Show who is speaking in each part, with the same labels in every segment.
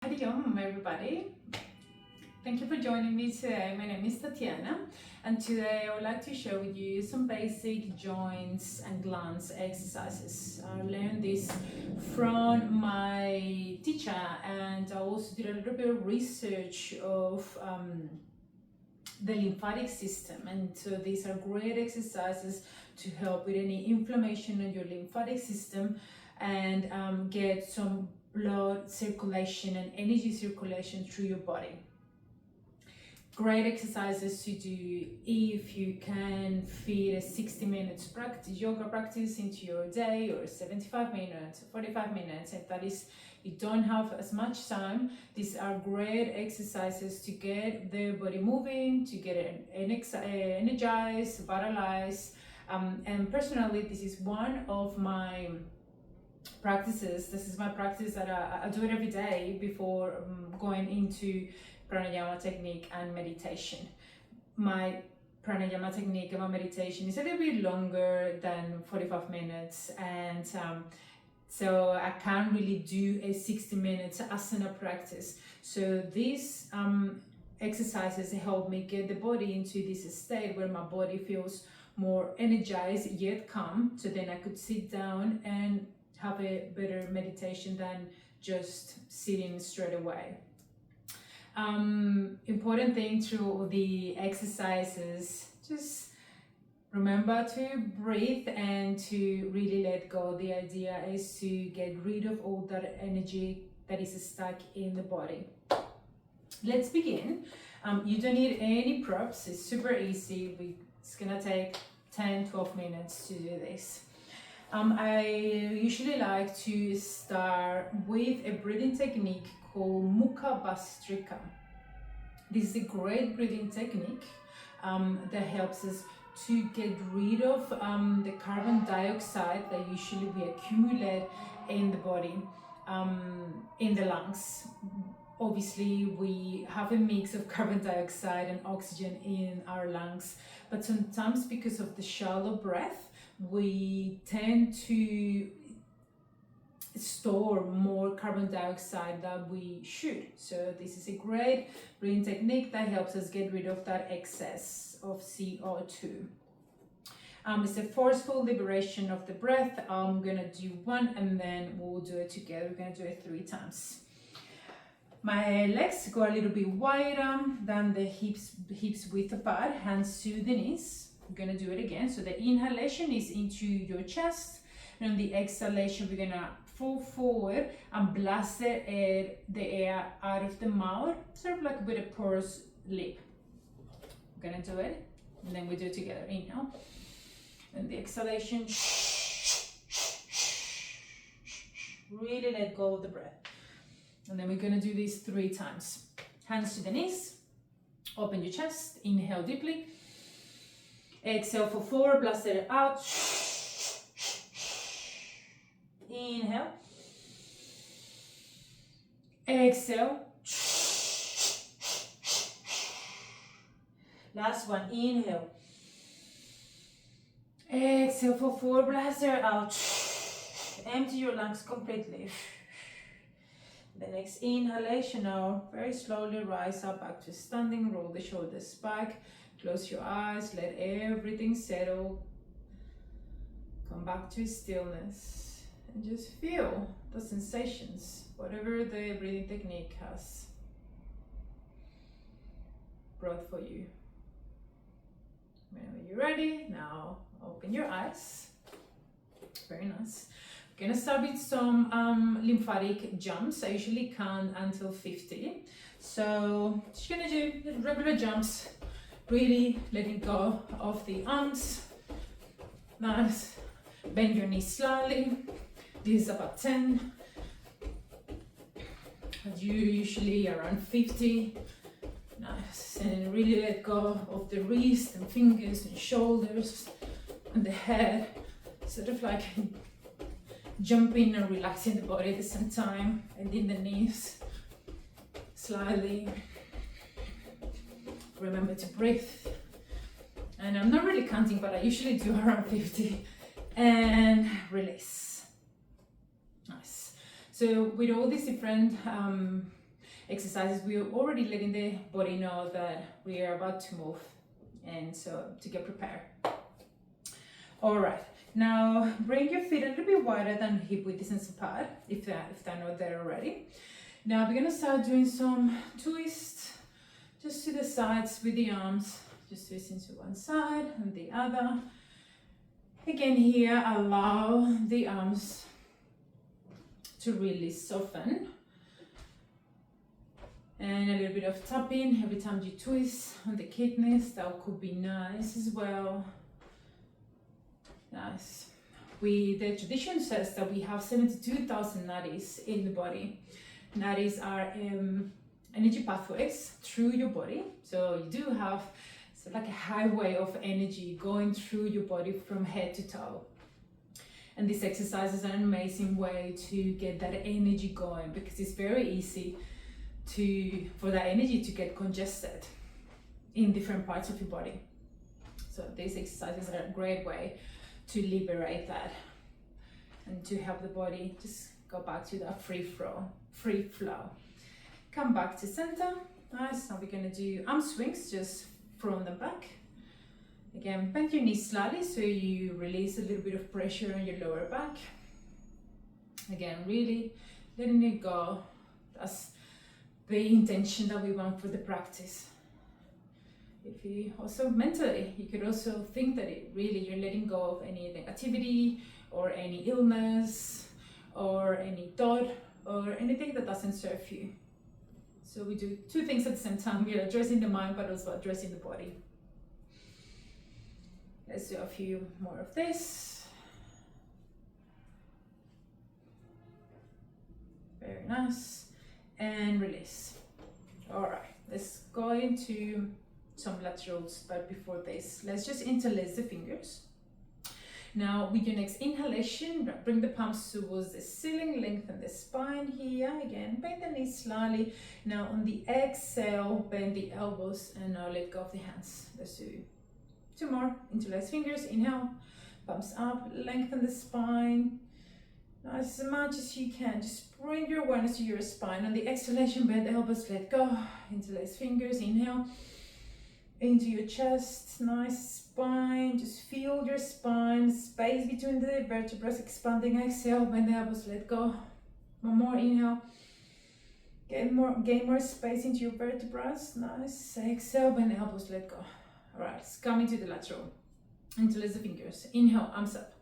Speaker 1: Hariom, everybody. Thank you for joining me today. My name is Tatiana, and today I would like to share with you some basic joints and glands exercises. I learned this from my teacher, and I also did a little bit of research of the lymphatic system, and so these are great exercises to help with any inflammation in your lymphatic system and get some blood circulation and energy circulation through your body. Great exercises to do if you can fit a 60 minutes practice, yoga practice into your day, or 75 minutes, 45 minutes. If that is, you don't have as much time, these are great exercises to get the body moving, to get it energized, vitalized. And personally, this is one of my practices. This is my practice that I do it every day before going into Pranayama technique and meditation. My Pranayama technique and my meditation is a little bit longer than 45 minutes, and so I can't really do a 60 minutes asana practice. So these exercises help me get the body into this state where my body feels more energized yet calm, so then I could sit down and have a better meditation than just sitting straight away. Important thing through the exercises, just remember to breathe and to really let go. The idea is to get rid of all that energy that is stuck in the body. Let's begin. You don't need any props. It's super easy. It's gonna take 10-12 minutes to do this. I usually like to start with a breathing technique called Mukha Bhastrika. This is a great breathing technique that helps us to get rid of the carbon dioxide that usually we accumulate in the body, in the lungs. Obviously, we have a mix of carbon dioxide and oxygen in our lungs, but sometimes because of the shallow breath, we tend to store more carbon dioxide than we should. So this is a great breathing technique that helps us get rid of that excess of CO2. It's a forceful liberation of the breath. I'm gonna do one and then we'll do it together. We're gonna do it 3 times. My legs go a little bit wider than the hips width apart, hands to the knees. We're gonna do it again. So the inhalation is into your chest, and on the exhalation we're gonna fall forward and blast the air out of the mouth, sort of like with a porous lip. We're gonna do it, and then we do it together. Inhale, and the exhalation. Really let go of the breath. And then we're gonna do this 3 times. Hands to the knees, open your chest, inhale deeply. Exhale for 4, blast it out. Inhale. Exhale. Last one, inhale. Exhale for 4, blast it out. Empty your lungs completely. The next inhalation now, very slowly rise up back to standing, roll the shoulders back. Close your eyes, let everything settle. Come back to stillness and just feel the sensations, whatever the breathing technique has brought for you. Whenever you're ready, now open your eyes. Very nice. We're gonna start with some lymphatic jumps. I usually count until 50. So just gonna do regular jumps. Really letting go of the arms. Nice. Bend your knees slightly. This is about 10. You usually around 50. Nice. And really let go of the wrists and fingers and shoulders and the head. Sort of like jumping and relaxing the body at the same time. And in the knees slightly. Remember to breathe, and I'm not really counting, but I usually do around 50, and release. Nice. So with all these different exercises, we are already letting the body know that we are about to move, and so to get prepared. All right, now bring your feet a little bit wider than hip width distance apart, if they're not there already. Now we're gonna start doing some twists just to the sides with the arms, just twisting to one side and the other. Again, here allow the arms to really soften, and a little bit of tapping every time you twist on the kidneys. That could be nice as well. Nice. The tradition says that we have 72,000 nadis in the body. Nadis are energy pathways through your body, so you do have like a highway of energy going through your body from head to toe. And this exercise is an amazing way to get that energy going, because it's very easy for that energy to get congested in different parts of your body. So these exercises are a great way to liberate that and to help the body just go back to that free flow. Come back to center. Nice. Now we're going to do arm swings, just front and back. Again, bend your knees slightly so you release a little bit of pressure on your lower back. Again, really letting it go. That's the intention that we want for the practice. If you also mentally, you could also think that you're letting go of any negativity or any illness or any thought or anything that doesn't serve you. So we do two things at the same time. We are addressing the mind, but also addressing the body. Let's do a few more of this. Very nice. And release. All right, let's go into some laterals, but before this, let's just interlace the fingers. Now with your next inhalation, bring the palms towards the ceiling, lengthen the spine here. Again, bend the knees slightly. Now on the exhale, bend the elbows and now let go of the hands. Let's do two more. Interlace fingers, inhale, palms up, lengthen the spine. Now as much as you can, just bring your awareness to your spine. On the exhalation, bend the elbows, let go. Interlace fingers, inhale, into your chest, nice spine, just feel your spine, space between the vertebrae expanding. Exhale, bend the elbows, let go. One more, inhale, gain more space into your vertebrae, nice. Exhale, bend the elbows, let go. All right, let's come into the lateral, interlace the fingers, inhale, arms up.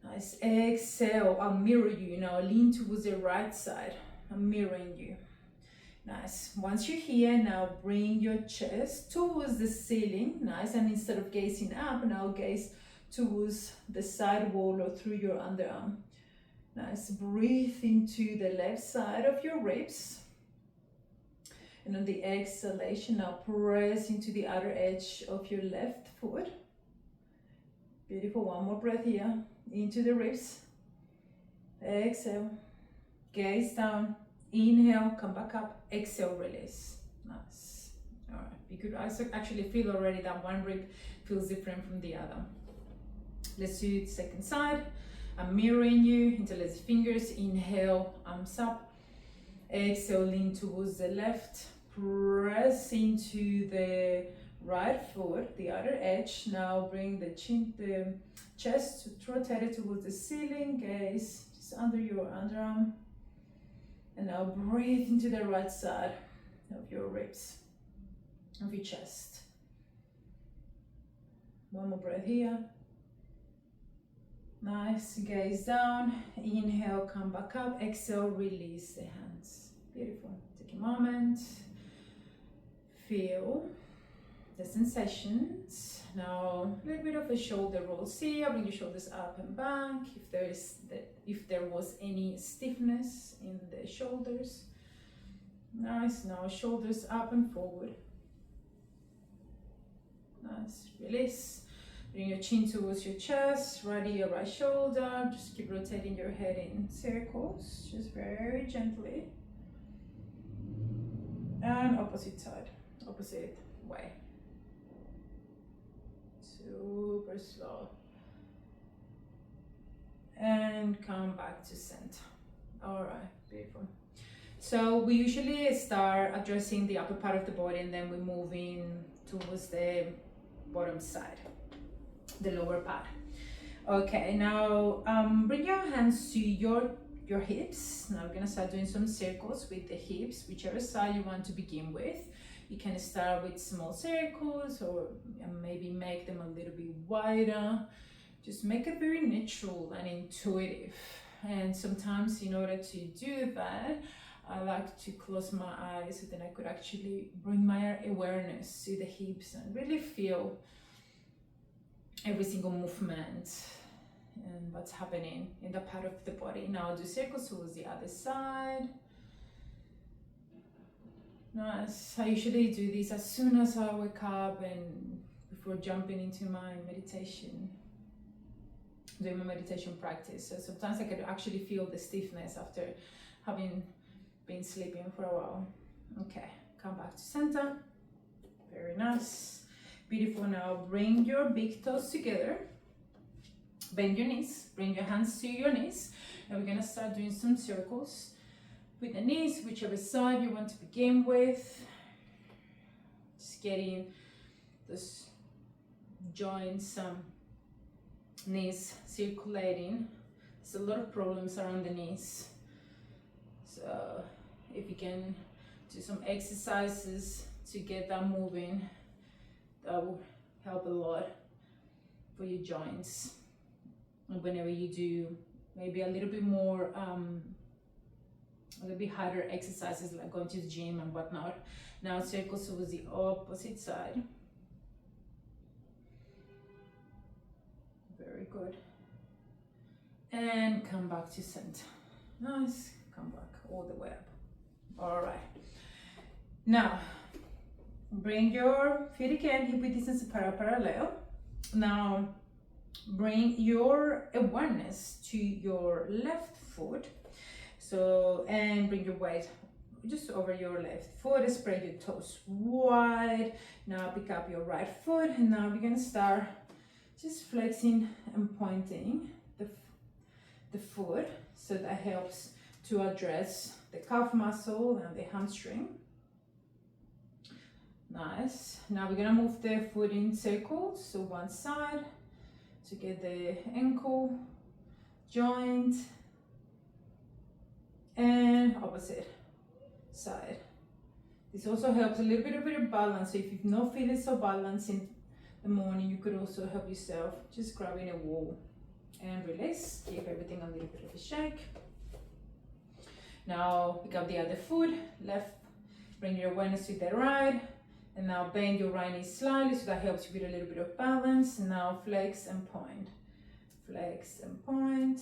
Speaker 1: Nice, exhale, I'll mirror you, now lean towards the right side, I'm mirroring you. Nice. Once you're here, now bring your chest towards the ceiling. Nice. And instead of gazing up, now gaze towards the side wall or through your underarm. Nice. Breathe into the left side of your ribs. And on the exhalation, now press into the outer edge of your left foot. Beautiful. One more breath here. Into the ribs. Exhale. Gaze down. Inhale, come back up, exhale, release. Nice. All right, you could also actually feel already that one rib feels different from the other. Let's do the second side. I'm mirroring you, interlace fingers, inhale, arms up. Exhale, lean towards the left, press into the right foot, the other edge. Now bring the chest rotated towards the ceiling, gaze just under your underarm. And now breathe into the right side of your ribs, of your chest. One more breath here. Nice, gaze down. Inhale, come back up. Exhale, release the hands. Beautiful. Take a moment. Feel the sensations. Now, a little bit of a shoulder rolls here. Bring your shoulders up and back. If there was any stiffness in the shoulders. Nice. Now shoulders up and forward. Nice. Release. Bring your chin towards your chest. Right your right shoulder. Just keep rotating your head in circles. Just very gently. And opposite side. Opposite way. Super slow. And come back to center. All right, beautiful. So we usually start addressing the upper part of the body, and then we move in towards the bottom side, the lower part. Okay, now bring your hands to your hips. Now we're gonna start doing some circles with the hips, whichever side you want to begin with. You can start with small circles, or maybe make them a little bit wider. Just make it very natural and intuitive. And sometimes in order to do that, I like to close my eyes so then I could actually bring my awareness to the hips and really feel every single movement and what's happening in that part of the body. Now I'll do circles towards the other side. Nice. I usually do this as soon as I wake up and before jumping into my meditation, doing my meditation practice. So sometimes I can actually feel the stiffness after having been sleeping for a while. Okay, come back to center. Very nice. Beautiful. Now bring your big toes together. Bend your knees. Bring your hands to your knees. And we're gonna start doing some circles with the knees, whichever side you want to begin with. Just getting those joints, knees circulating. There's a lot of problems around the knees. So if you can do some exercises to get that moving, that will help a lot for your joints. And whenever you do maybe a little bit more, a little bit harder exercises like going to the gym and whatnot. Now circles towards the opposite side. Very good. And come back to center. Nice. Come back all the way up. All right. Now, bring your feet again, hip width distance parallel. Now, bring your awareness to your left foot. So, and bring your weight just over your left foot. Spread your toes wide. Now pick up your right foot, and now we're gonna start just flexing and pointing the foot. So that helps to address the calf muscle and the hamstring. Nice. Now we're gonna move the foot in circles. So one side to get the ankle joint, and opposite side. This also helps a little bit of balance. So if you're not feeling so balanced in the morning, you could also help yourself just grabbing a wall and release. Give everything a little bit of a shake. Now pick up the other foot, left, bring your awareness to the right, and now bend your right knee slightly, so that helps you with a little bit of balance. And now flex and point, flex and point.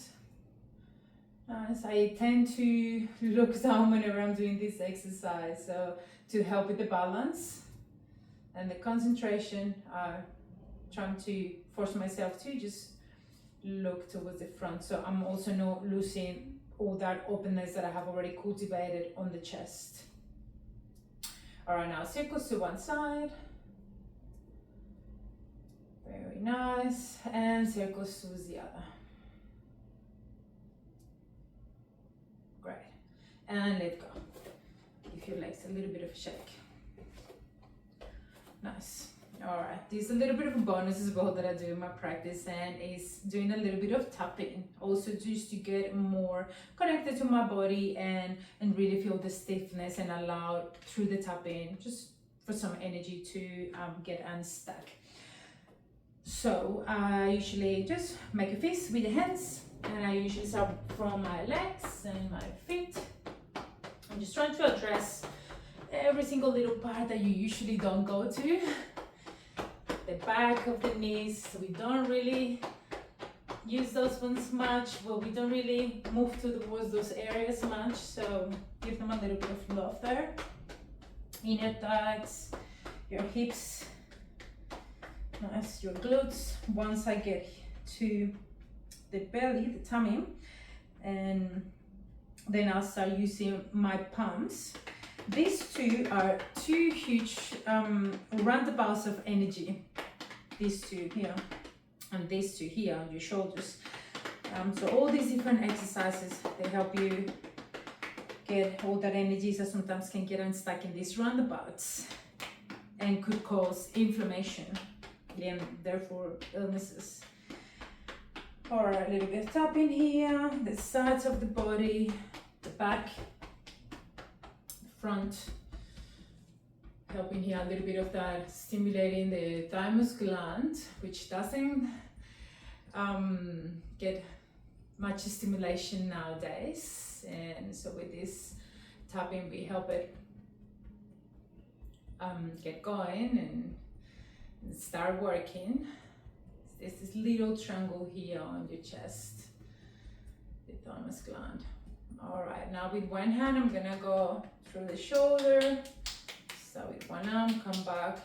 Speaker 1: Nice. I tend to look down whenever I'm doing this exercise, so to help with the balance and the concentration, trying to force myself to just look towards the front, so I'm also not losing all that openness that I have already cultivated on the chest. All right, now circles to one side. Very nice. And circles towards the other. Great. And let go. Give your legs a little bit of a shake. Nice. All right, this is a little bit of a bonus as well that I do in my practice, and is doing a little bit of tapping, also just to get more connected to my body and really feel the stiffness, and allow through the tapping just for some energy to get unstuck. So I usually just make a fist with the hands, and I usually start from my legs and my feet. I'm just trying to address every single little part that you usually don't go to. The back of the knees, we don't really use those ones much, but we don't really move towards those areas much, so give them a little bit of love there. Inner thighs, your hips, nice, your glutes. Once I get to the belly, the tummy, and then I'll start using my palms. These two are two huge roundabouts of energy. These two here and these two here on your shoulders. So all these different exercises, they help you get all that energy, so sometimes can get unstuck in these roundabouts and could cause inflammation and therefore illnesses. All right, a little bit of tapping here, the sides of the body, the back, the front, helping here a little bit of that, stimulating the thymus gland, which doesn't get much stimulation nowadays, and so with this tapping we help it get going and start working. There's this little triangle here on your chest, the thymus gland. All right, now with one hand I'm gonna go through the shoulder. So with one arm, come back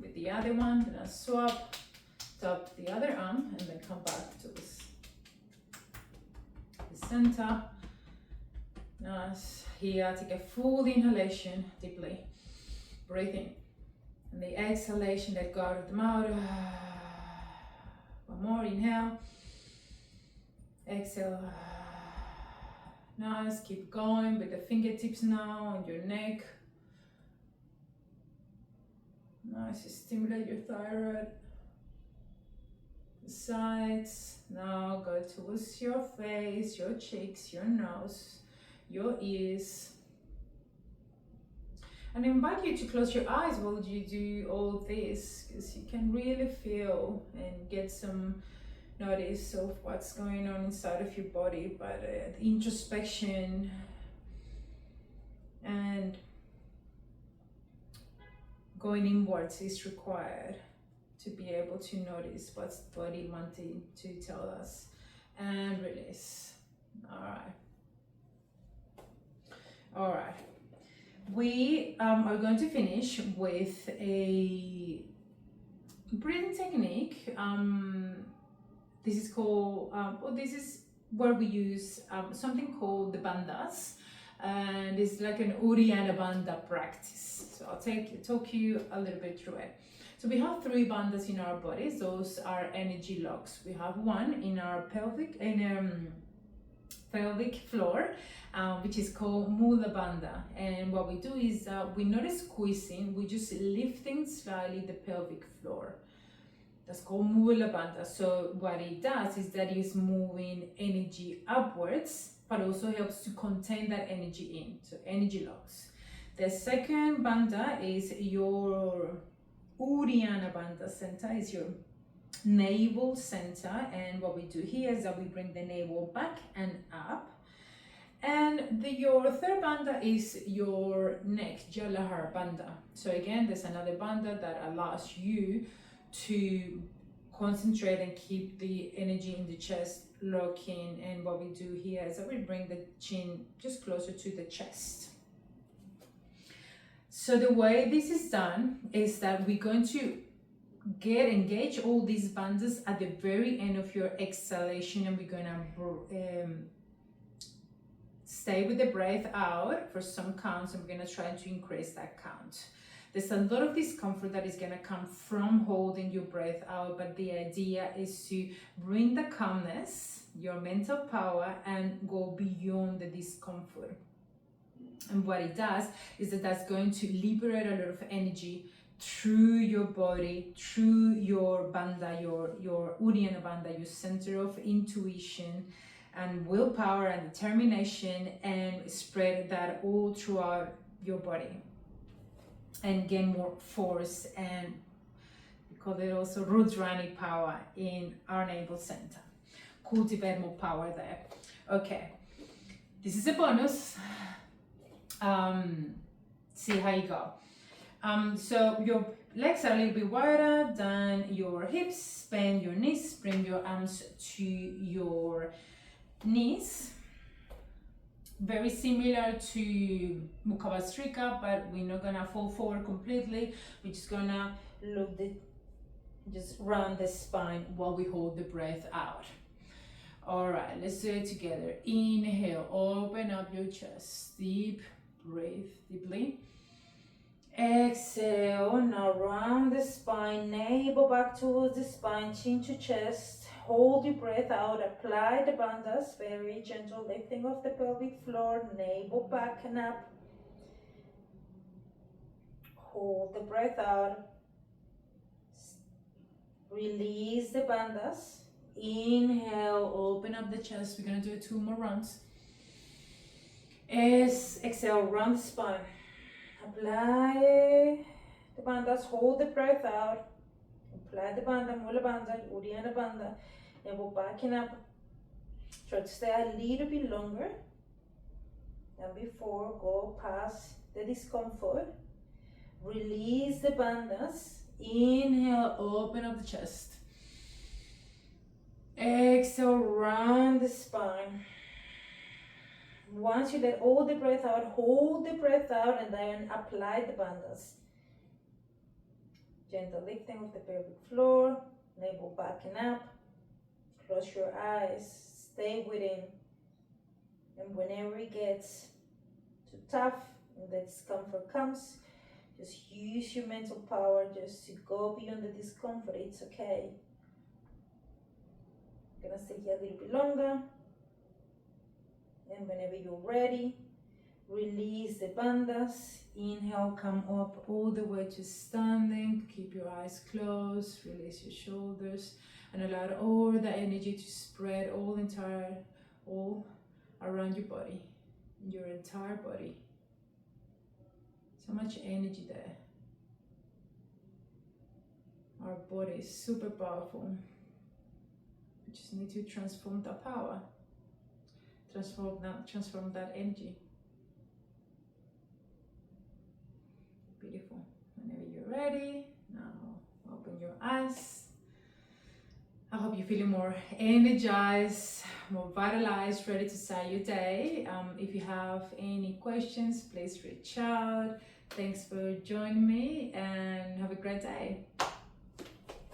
Speaker 1: with the other one, then I swap, tap the other arm, and then come back to this, the center. Nice. Here, take a full inhalation, deeply. Breathe in. And the exhalation, let go out of the mouth. One more, inhale. Exhale. Nice, keep going with the fingertips now on your neck. Nice, stimulate your thyroid. The sides. Now go towards your face, your cheeks, your nose, your ears. And I invite you to close your eyes while you do all this, because you can really feel and get some notice of what's going on inside of your body. But the introspection and going inwards is required to be able to notice what's the body wanting to tell us, and release. All right. We are going to finish with a breathing technique. This is called, this is where we use something called the bandhas, and it's like an Uddiyana bandha practice. So I'll talk you a little bit through it. So we have 3 bandhas in our bodies. Those are energy locks. We have one in our pelvic floor, which is called Mula Bandha. And what we do is we're not squeezing, we're just lifting slightly the pelvic floor. That's called Mula Bandha. So what it does is that it's moving energy upwards, but also helps to contain that energy in. So energy locks. The second bandha is your Uddiyana bandha center, is your navel center, and what we do here is that we bring the navel back and up. And your third bandha is your neck, Jalandhara bandha. So again, there's another bandha that allows you to concentrate and keep the energy in the chest locking. And what we do here is that we bring the chin just closer to the chest. So the way this is done is that we're going to engage all these bandhas at the very end of your exhalation, and we're gonna stay with the breath out for some counts, and we're gonna try to increase that count. There's a lot of discomfort that is gonna come from holding your breath out, but the idea is to bring the calmness, your mental power, and go beyond the discomfort. And what it does is that that's going to liberate a lot of energy through your body, through your bandha, your Uddiyana bandha, your center of intuition and willpower and determination, and spread that all throughout your body and gain more force, and we call it also Rudrani power in our navel center. Cultivate more power there. Okay, this is a bonus. See how you go. So your legs are a little bit wider than your hips. Bend your knees, bring your arms to your knees. Very similar to Mukha Bhastrika, but we're not gonna fall forward completely. We're just gonna just round the spine while we hold the breath out. All right, let's do it together. Inhale, open up your chest, deep. Breathe deeply. Exhale, now round the spine, navel back towards the spine, chin to chest.
Speaker 2: hold your breath out, apply the bandhas, very gentle lifting of the pelvic floor, navel back and up. Hold the breath out, release the bandhas.
Speaker 1: Inhale, open up the chest. We're gonna do 2 more rounds. Exhale, round the spine.
Speaker 2: Apply the bandhas, hold the breath out. Apply the bandha, mula bandha, uddiyana bandha. Navel backing up. Try to stay a little bit longer than before. Go past the discomfort. Release the bandhas.
Speaker 1: Inhale, open up the chest. Exhale, round the spine.
Speaker 2: Once you let all the breath out, hold the breath out and then apply the bandhas. Gentle lifting of the pelvic floor, navel backing up. Close your eyes, stay within. And whenever it gets too tough and the discomfort comes, just use your mental power just to go beyond the discomfort. It's okay. I'm gonna stay here a little bit longer. And whenever you're ready, release the bandhas.
Speaker 1: Inhale, come up all the way to standing. Keep your eyes closed. Release your shoulders and allow all the energy to spread all around your body, your entire body. So much energy there. Our body is super powerful. We just need to transform that power. Transform that energy. Beautiful. Whenever you're ready, now open your eyes. I hope you're feeling more energized, more vitalized, ready to start your day. If you have any questions, please reach out. Thanks for joining me and have a great day.